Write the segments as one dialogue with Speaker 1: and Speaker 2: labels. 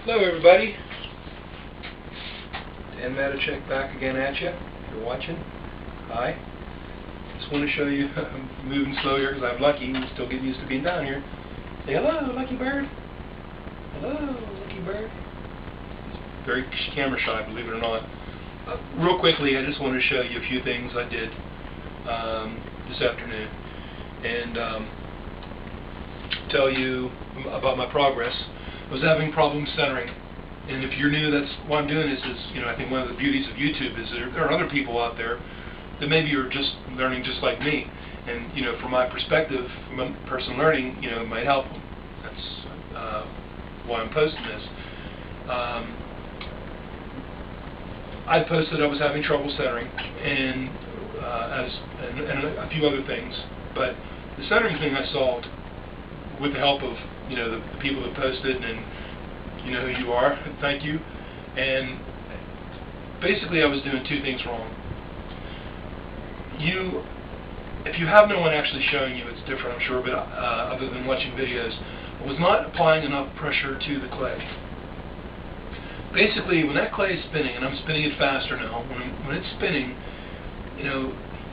Speaker 1: Hello everybody, Dan Matichek back again at you. If you're watching, hi. Just want to show you, I'm moving slow here because I'm lucky and still getting used to being down here. Say hello, lucky bird. Hello, lucky bird. He's very camera shy, believe it or not. Real quickly, I just want to show you a few things I did this afternoon and tell you about my progress. I was having problems centering, and if you're new, that's why I'm doing this. I think one of the beauties of YouTube is there are other people out there that maybe are just learning just like me, and from my perspective, from a person learning, it might help them. That's why I'm posting this. I posted I was having trouble centering, and a few other things, but the centering thing I solved with the help of the people that posted, and you know who you are, thank you. And basically I was doing two things wrong. If you have no one actually showing you, it's different, I'm sure, but other than watching videos, I was not applying enough pressure to the clay. Basically, when that clay is spinning, and I'm spinning it faster now, when it's spinning,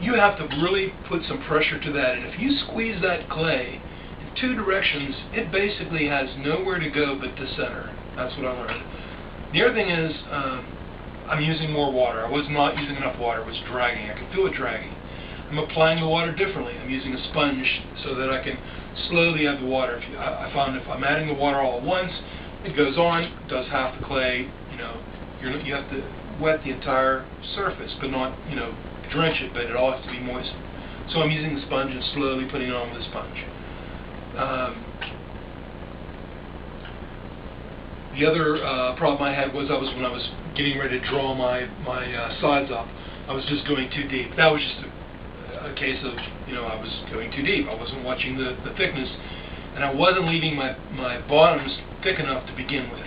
Speaker 1: you have to really put some pressure to that, and if you squeeze that clay in two directions, it basically has nowhere to go but to center. That's what I learned. The other thing is, I'm using more water. I was not using enough water. It was dragging. I could feel it dragging. I'm applying the water differently. I'm using a sponge so that I can slowly add the water. I found if I'm adding the water all at once, it goes on, does half the clay. You have to wet the entire surface, but not drench it, but it all has to be moist. So I'm using the sponge and slowly putting it on with the sponge. The other problem I had was when I was getting ready to draw my sides up, I was just going too deep. That was just a case of I was going too deep. I wasn't watching the thickness, and I wasn't leaving my bottoms thick enough to begin with.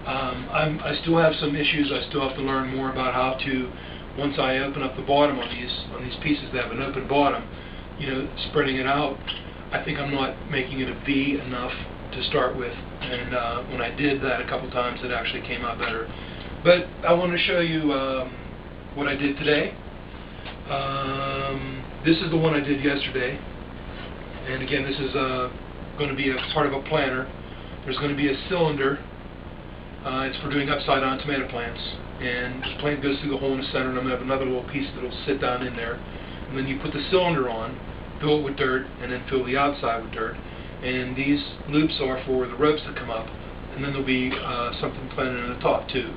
Speaker 1: I still have some issues. I still have to learn more about how to, once I open up the bottom on these pieces that have an open bottom, spreading it out. I think I'm not making it a V enough to start with, and when I did that a couple times, it actually came out better. But I want to show you what I did today. This is the one I did yesterday, and again, this is going to be a part of a planter. There's going to be a cylinder. It's for doing upside down tomato plants, and the plant goes through the hole in the center, and I'm going to have another little piece that will sit down in there, and then you put the cylinder on, fill it with dirt, and then fill the outside with dirt. And these loops are for the ropes that come up, and then there'll be something planted in the top too,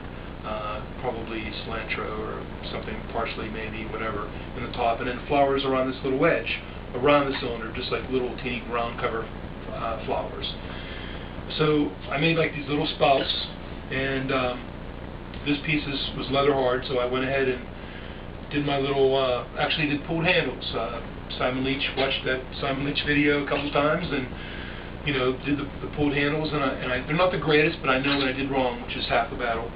Speaker 1: probably cilantro or something, parsley maybe, whatever, in the top, and then flowers are on this little wedge around the cylinder, just like little teeny ground cover flowers. So I made like these little spouts, and this piece was leather hard, so I went ahead and did my little, actually did pulled handles. Simon Leach, watched that Simon Leach video a couple times, and did the pulled handles, and they're not the greatest, but I know what I did wrong, which is half the battle,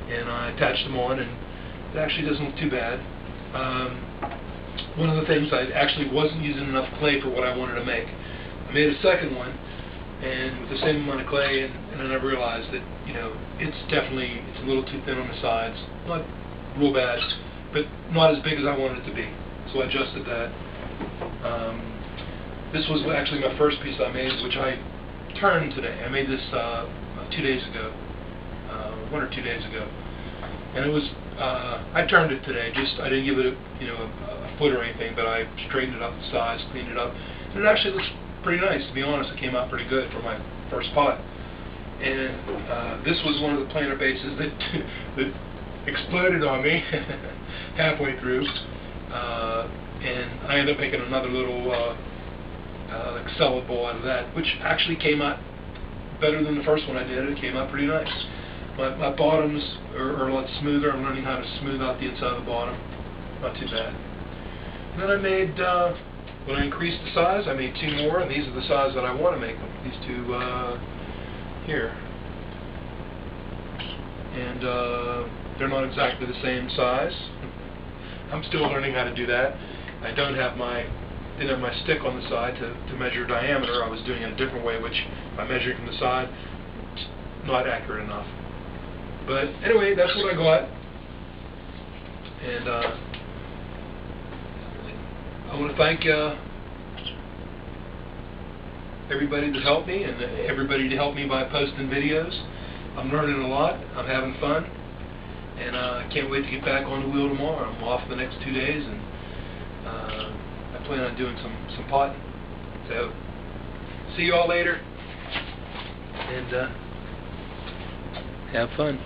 Speaker 1: and I attached them on, and it actually doesn't look too bad. One of the things, I actually wasn't using enough clay for what I wanted to make. I made a second one, and with the same amount of clay, and then I realized that it's a little too thin on the sides, not real bad, but not as big as I wanted it to be. So I adjusted that. This was actually my first piece I made, which I turned today. I made this 2 days ago, 1 or 2 days ago, and it was I turned it today. I didn't give it a foot or anything, but I straightened it up the size, cleaned it up, and it actually looks pretty nice. To be honest, it came out pretty good for my first pot. And this was one of the planter bases that exploded on me halfway through. And I ended up making another little like salad bowl out of that, which actually came out better than the first one I did. It came out pretty nice. My bottoms are a lot smoother. I'm learning how to smooth out the inside of the bottom. Not too bad. And then I made, when I increased the size, I made 2 more, and these are the size that I want to make them. These 2 here. And they're not exactly the same size. I'm still learning how to do that. I didn't have my stick on the side to measure diameter. I was doing it a different way, which by measuring from the side, not accurate enough. But anyway, that's what I got. And I want to thank everybody that helped me, and everybody to help me by posting videos. I'm learning a lot. I'm having fun. And I can't wait to get back on the wheel tomorrow. I'm off the next 2 days, and I plan on doing some potting. So, see you all later, and have fun.